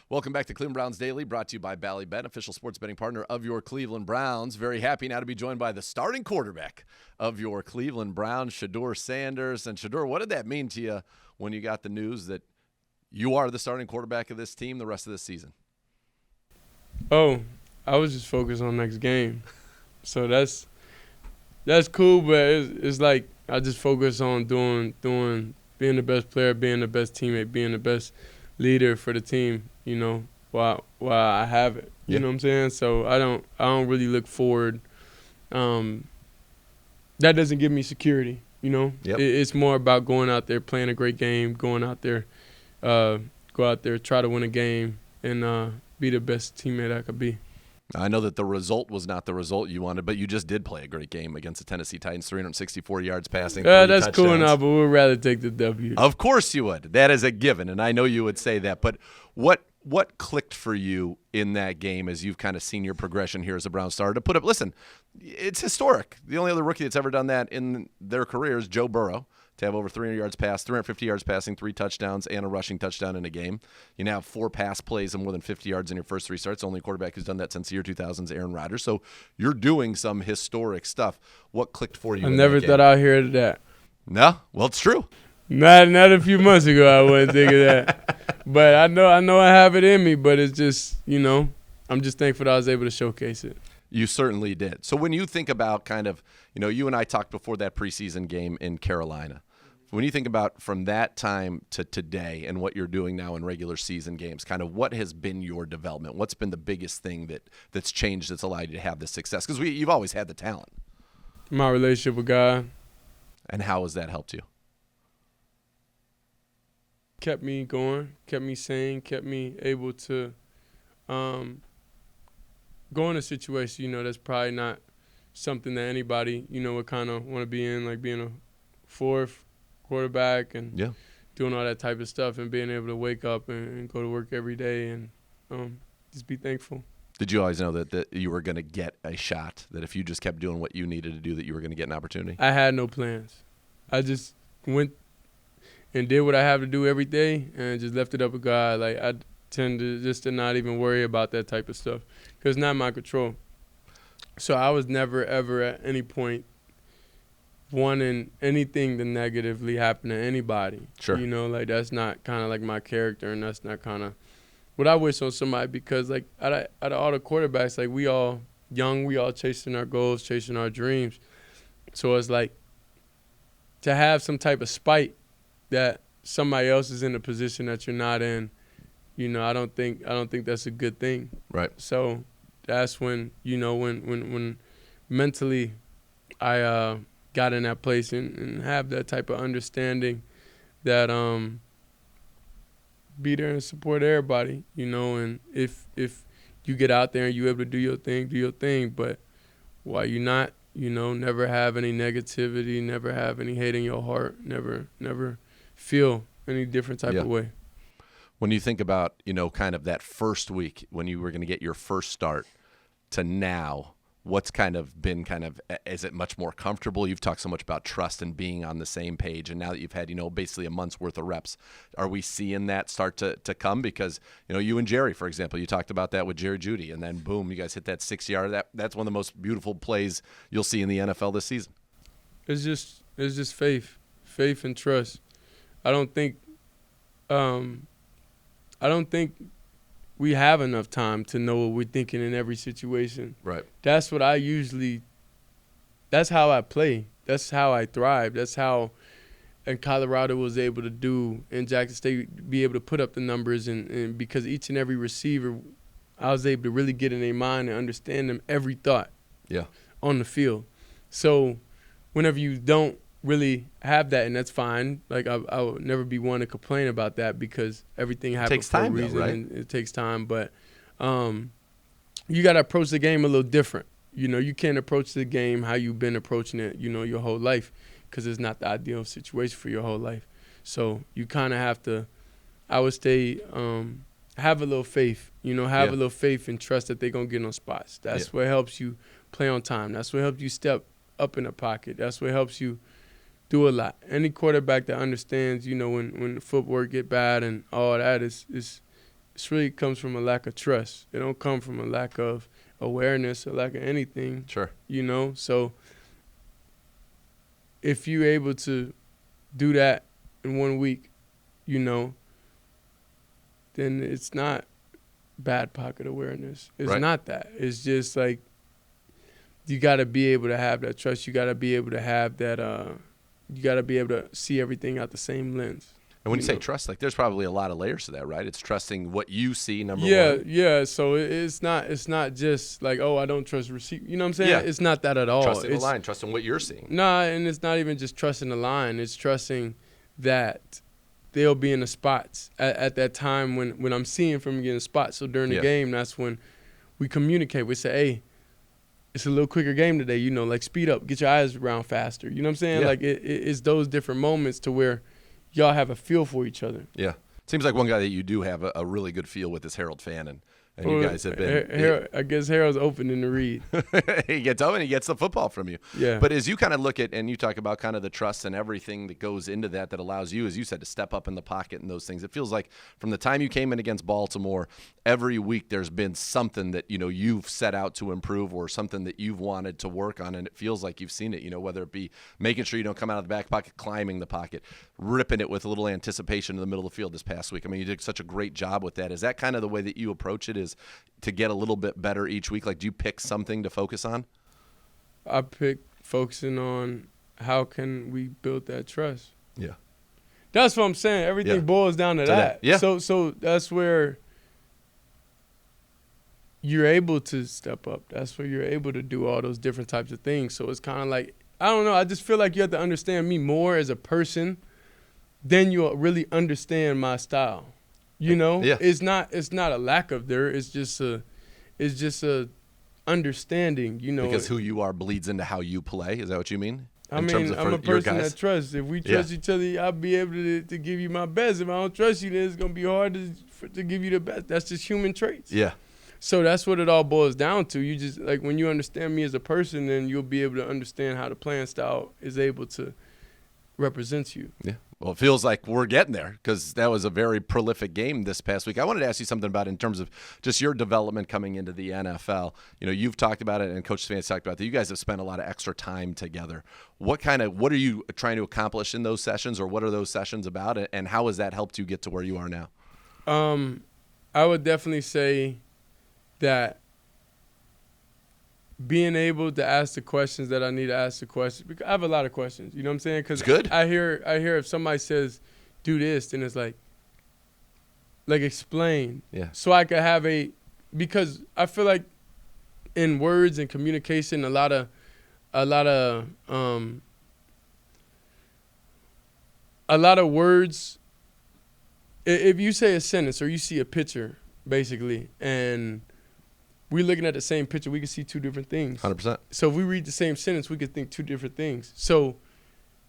Welcome back to Cleveland Browns Daily, brought to you by Ballybet, official sports betting partner of your Cleveland Browns. Very happy now to be joined by the starting quarterback of your Cleveland Browns, Shedeur Sanders. And Shedeur, what did that mean to you when you got the news that you are the starting quarterback of this team the rest of this season? Oh, I was just focused on next game. So that's cool, but it's like I just focus on doing being the best player, being the best teammate, being the best leader for the team, while I have it. You know what I'm saying? So I don't really look forward. That doesn't give me security, It's more about going out there, playing a great game, going out there, go out there, try to win a game, and be the best teammate I could be. I know that the result was not the result you wanted, but you just did play a great game against the Tennessee Titans, 364 yards passing, 3 that's touchdowns. cool now, but we'd rather take the W. Of course you would. That is a given, and I know you would say that. But what clicked for you in that game as you've kind of seen your progression here as a Brown starter to put up? Listen, it's historic. The only other rookie that's ever done that in their career is Joe Burrow, to have over 300 yards passed, 350 yards passing, 3 touchdowns, and a rushing touchdown in a game. You now have 4 pass plays and more than 50 yards in your first 3 starts. Only quarterback who's done that since the year 2000's Aaron Rodgers. So you're doing some historic stuff. What clicked for you? I never thought I'd hear that. No? Well, it's true. Not a few months ago I wouldn't think of that. But I know I have it in me, but it's just, I'm just thankful that I was able to showcase it. You certainly did. So when you think about kind of, you and I talked before that preseason game in Carolina. When you think about from that time to today and what you're doing now in regular season games, kind of what has been your development? What's been the biggest thing that's changed that's allowed you to have this success? Because you've always had the talent. My relationship with God. And how has that helped you? Kept me going, kept me sane, kept me able to go in a situation, that's probably not something that anybody, would kind of want to be in, like being a fourth quarterback and doing all that type of stuff and being able to wake up and go to work every day and just be thankful. Did you always know that you were going to get a shot, that if you just kept doing what you needed to do, that you were going to get an opportunity? I had no plans. I just went and did what I have to do every day and just left it up with God. Like, I tend to not even worry about that type of stuff because it's not my control. So I was never, ever at any point wanting anything to negatively happen to anybody. Sure. Like that's not kind of like my character, and that's not kind of what I wish on somebody because, like, out of all the quarterbacks, like, we all young, we all chasing our goals, chasing our dreams. So it's like to have some type of spite that somebody else is in a position that you're not in, I don't think that's a good thing. Right. So that's when, when mentally I got in that place and have that type of understanding that be there and support everybody, and if you get out there and you're able to do your thing, but while you're not, never have any negativity, never have any hate in your heart, never feel any different type of way. When you think about, kind of that first week when you were going to get your first start to now, what's kind of been is it much more comfortable? You've talked so much about trust and being on the same page, and now that you've had, basically a month's worth of reps, are we seeing that start to come? Because, you and Jerry, for example, you talked about that with Jerry Jeudy, and then boom, you guys hit that 6-yard. That's one of the most beautiful plays you'll see in the NFL this season. It's just faith and trust. I don't think we have enough time to know what we're thinking in every situation. Right. That's what that's how I play. That's how I thrive. That's how in Colorado was able to do, in Jackson State, be able to put up the numbers. And because each and every receiver, I was able to really get in their mind and understand them every thought on the field. So whenever you don't really have that, and that's fine. Like, I would never be one to complain about that because everything happens for a reason, right? And it takes time. But you got to approach the game a little different. You can't approach the game how you've been approaching it, your whole life, because it's not the ideal situation for your whole life. So you kind of have to, I would say, have a little faith, a little faith and trust that they're going to get on spots. That's what helps you play on time. That's what helps you step up in the pocket. That's what helps you do a lot. Any quarterback that understands, when the footwork get bad and all that is It's really comes from a lack of trust. It don't come from a lack of awareness or lack of anything. Sure. You know? So if you're able to do that in 1 week, you know, then it's not bad pocket awareness. It's Right. not that. It's just like you got to be able to have that trust. You got to be able to have that you got to be able to see everything out the same lens. And when you say know? trust, like there's probably a lot of layers to that, right? It's trusting what you see, number Yeah, one. yeah. So it's not just like, oh, I don't trust receipt. You know what I'm saying? Yeah. It's not that at all. Trusting the It's, line, trusting what you're seeing. Nah, and it's not even just trusting the line. It's trusting that they'll be in the spots at that time when I'm seeing from getting spots. So during the Yeah. game, that's when we communicate. We say, hey, it's a little quicker game today. You know, like speed up, get your eyes around faster. You know what I'm saying? Yeah. Like it's those different moments to where y'all have a feel for each other. Yeah. Seems like one guy that you do have a really good feel with is Harold Fannin. And you guys have been. I guess Harold's open in the read. He gets open, he gets the football from you. Yeah. But as you kind of look at, and you talk about kind of the trust and everything that goes into that allows you, as you said, to step up in the pocket and those things. It feels like from the time you came in against Baltimore, every week there's been something that, you know, you've set out to improve or something that you've wanted to work on. And it feels like you've seen it, you know, whether it be making sure you don't come out of the back pocket, climbing the pocket, ripping it with a little anticipation in the middle of the field this past week. I mean, you did such a great job with that. Is that kind of the way that you approach it, is to get a little bit better each week? Like, do you pick something to focus on? I pick focusing on how can we build that trust. Yeah. That's what I'm saying. Everything Yeah. boils down to To that. that. Yeah. So that's where you're able to step up. That's where you're able to do all those different types of things. So it's kind of like, I don't know, I just feel like you have to understand me more as a person, then you'll really understand my style. You know? Yeah. It's not a lack of there. It's just a understanding, you know. Because who you are bleeds into how you play. Is that what you mean? I In mean, terms of I'm a for your person guys? that trusts. If we trust each other, I'll be able to give you my best. If I don't trust you, then it's going to be hard to give you the best. That's just human traits. Yeah. So that's what it all boils down to. You just, like, when you understand me as a person, then you'll be able to understand how the playing style is able to represent you. Yeah. Well, it feels like we're getting there because that was a very prolific game this past week. I wanted to ask you something about in terms of just your development coming into the NFL. You know, you've talked about it and Coach Stefan's talked about that. You guys have spent a lot of extra time together. What are you trying to accomplish in those sessions, or what are those sessions about, and how has that helped you get to where you are now? I would definitely say that being able to ask the questions that I need to ask the questions, because I have a lot of questions, you know what I'm saying? Because good. I hear if somebody says, do this, then it's like explain. Yeah. So I could have because I feel like in words and communication, a lot of words, if you say a sentence or you see a picture, basically, and we're looking at the same picture, we can see two different things. 100%. So if we read the same sentence, we could think two different things. So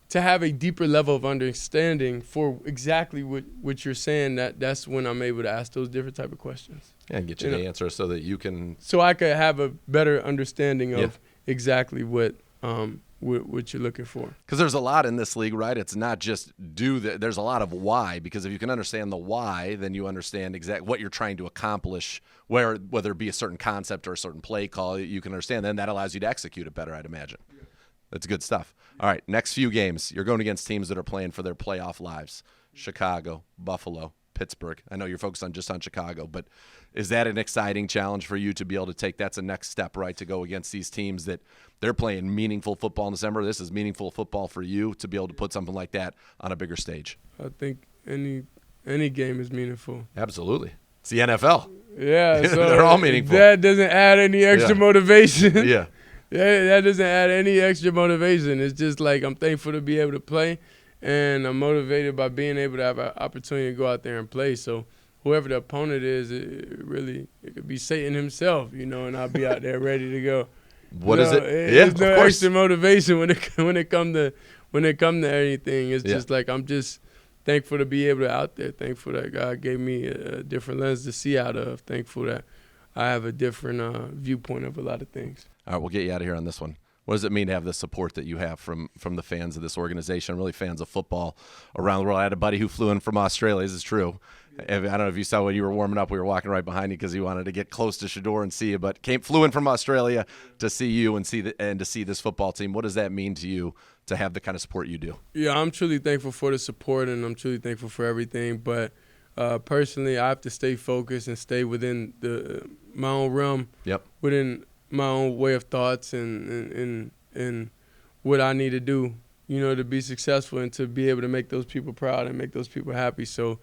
to have a deeper level of understanding for exactly what you're saying, that's when I'm able to ask those different type of questions. Yeah, and get you the answer so that you can. So I could have a better understanding of exactly what you're looking for. Because there's a lot in this league, right? It's not just there's a lot of why, because if you can understand the why, then you understand exactly what you're trying to accomplish, whether it be a certain concept or a certain play call, you can understand. Then that allows you to execute it better, I'd imagine. Yeah. That's good stuff. All right, next few games, you're going against teams that are playing for their playoff lives. Chicago, Buffalo, Pittsburgh. I know you're focused on Chicago, but is that an exciting challenge for you to be able to take? That's a next step, right, to go against these teams that they're playing meaningful football in December. This is meaningful football for you to be able to put something like that on a bigger stage. I think any game is meaningful. Absolutely. It's the NFL. Yeah, so they're all meaningful. That doesn't add any extra motivation. Yeah. Yeah, that doesn't add any extra motivation. It's just like I'm thankful to be able to play, and I'm motivated by being able to have an opportunity to go out there and play. So whoever the opponent is, it could be Satan himself, you know, and I'll be out there ready to go. What is it? There's no extra motivation when it come to anything. It's just like I'm just thankful to be able to out there. Thankful that God gave me a different lens to see out of. Thankful that I have a different viewpoint of a lot of things. All right, we'll get you out of here on this one. What does it mean to have the support that you have from the fans of this organization, really fans of football around the world? I had a buddy who flew in from Australia. This is true. I don't know if you saw when you were warming up, we were walking right behind you because he wanted to get close to Shedeur and see you, but flew in from Australia to see you and to see this football team. What does that mean to you to have the kind of support you do? Yeah, I'm truly thankful for the support, and I'm truly thankful for everything. But personally, I have to stay focused and stay within my own realm, within my own way of thoughts and what I need to do, to be successful and to be able to make those people proud and make those people happy. So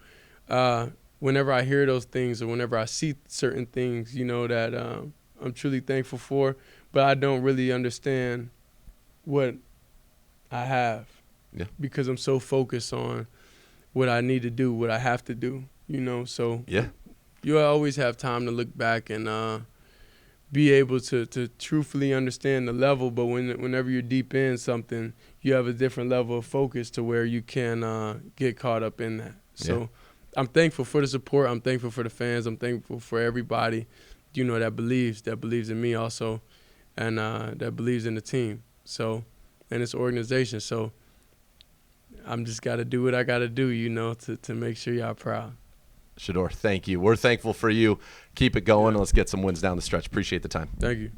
whenever I hear those things or whenever I see certain things, that I'm truly thankful for, but I don't really understand what I have because I'm so focused on what I need to do, what I have to do, So you always have time to look back and be able to truthfully understand the level, but whenever you're deep in something, you have a different level of focus to where you can get caught up in that. So I'm thankful for the support. I'm thankful for the fans. I'm thankful for everybody, that believes in me also, and that believes in the team. So, and this organization. So I'm just got to do what I got to do, to make sure y'all proud. Shedeur, thank you. We're thankful for you. Keep it going. Let's get some wins down the stretch. Appreciate the time. Thank you.